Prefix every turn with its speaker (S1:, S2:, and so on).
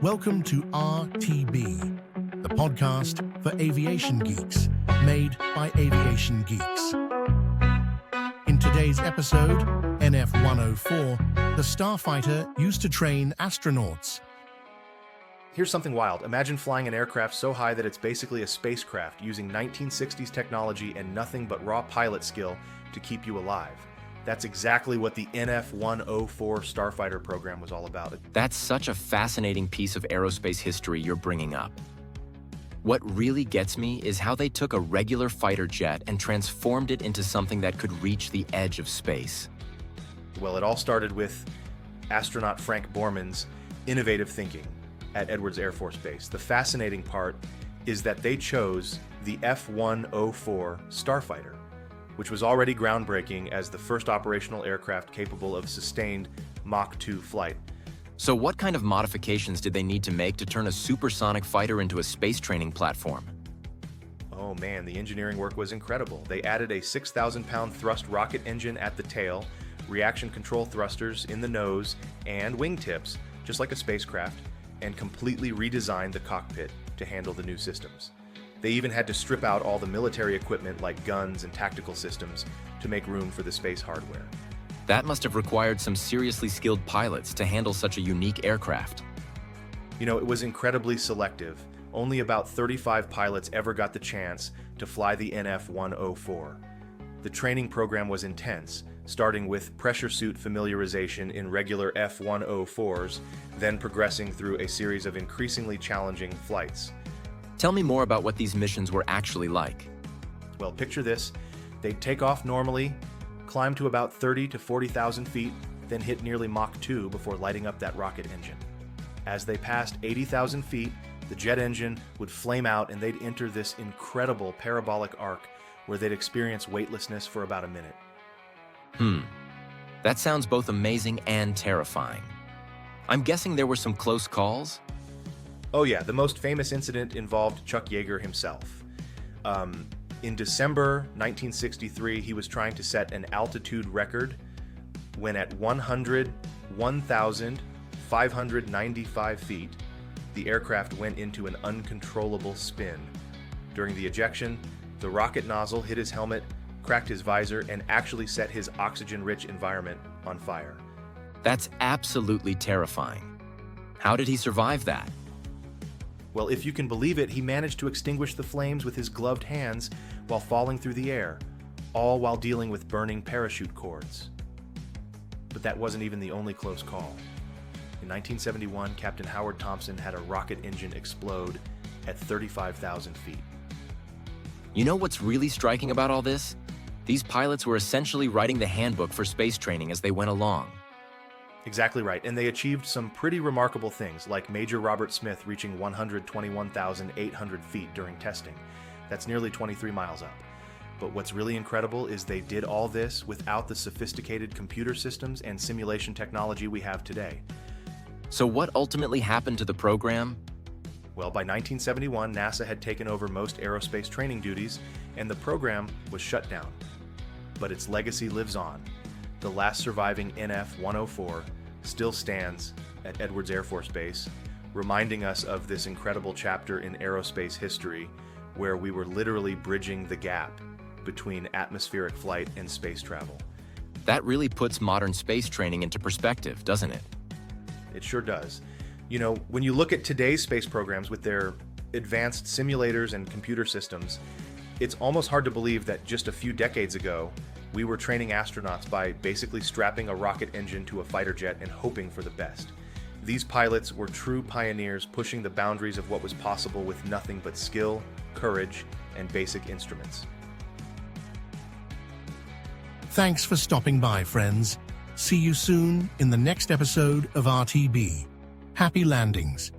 S1: Welcome to RTB, the podcast for aviation geeks, made by aviation geeks. In today's episode, NF-104, the Starfighter used to train astronauts.
S2: Here's something wild. Imagine flying an aircraft so high that it's basically a spacecraft using 1960s technology and nothing but raw pilot skill to keep you alive. That's exactly what the NF-104 Starfighter program was all about.
S3: That's such a fascinating piece of aerospace history you're bringing up. What really gets me is how they took a regular fighter jet and transformed it into something that could reach the edge of space.
S2: Well, it all started with astronaut Frank Borman's innovative thinking at Edwards Air Force Base. The fascinating part is that they chose the F-104 Starfighter, which was already groundbreaking as the first operational aircraft capable of sustained Mach 2 flight.
S3: So what kind of modifications did they need to make to turn a supersonic fighter into a space training platform?
S2: Oh man, the engineering work was incredible. They added a 6,000-pound thrust rocket engine at the tail, reaction control thrusters in the nose, and wingtips, just like a spacecraft, and completely redesigned the cockpit to handle the new systems. They even had to strip out all the military equipment like guns and tactical systems to make room for the space hardware.
S3: That must have required some seriously skilled pilots to handle such a unique aircraft.
S2: You know, it was incredibly selective. Only about 35 pilots ever got the chance to fly the NF-104. The training program was intense, starting with pressure suit familiarization in regular F-104s, then progressing through a series of increasingly challenging flights.
S3: Tell me more about what these missions were actually like.
S2: Well, picture this. They'd take off normally, climb to about 30 to 40,000 feet, then hit nearly Mach 2 before lighting up that rocket engine. As they passed 80,000 feet, the jet engine would flame out and they'd enter this incredible parabolic arc where they'd experience weightlessness for about a minute.
S3: That sounds both amazing and terrifying. I'm guessing there were some close calls?
S2: Oh yeah, the most famous incident involved Chuck Yeager himself. In December 1963, he was trying to set an altitude record when at 101,595 feet, the aircraft went into an uncontrollable spin. During the ejection, the rocket nozzle hit his helmet, cracked his visor, and actually set his oxygen-rich environment on fire.
S3: That's absolutely terrifying. How did he survive that?
S2: Well, if you can believe it, he managed to extinguish the flames with his gloved hands while falling through the air, all while dealing with burning parachute cords. But that wasn't even the only close call. In 1971, Captain Howard Thompson had a rocket engine explode at 35,000 feet.
S3: You know what's really striking about all this? These pilots were essentially writing the handbook for space training as they went along.
S2: Exactly right, and they achieved some pretty remarkable things, like Major Robert Smith reaching 121,800 feet during testing. That's nearly 23 miles up. But what's really incredible is they did all this without the sophisticated computer systems and simulation technology we have today.
S3: So what ultimately happened to the program?
S2: Well, by 1971, NASA had taken over most aerospace training duties, and the program was shut down. But its legacy lives on. The last surviving NF-104 still stands at Edwards Air Force Base, reminding us of this incredible chapter in aerospace history where we were literally bridging the gap between atmospheric flight and space travel.
S3: That really puts modern space training into perspective, doesn't it?
S2: It sure does. You know, when you look at today's space programs with their advanced simulators and computer systems, it's almost hard to believe that just a few decades ago, we were training astronauts by basically strapping a rocket engine to a fighter jet and hoping for the best. These pilots were true pioneers pushing the boundaries of what was possible with nothing but skill, courage, and basic instruments.
S1: Thanks for stopping by, friends. See you soon in the next episode of RTB. Happy landings.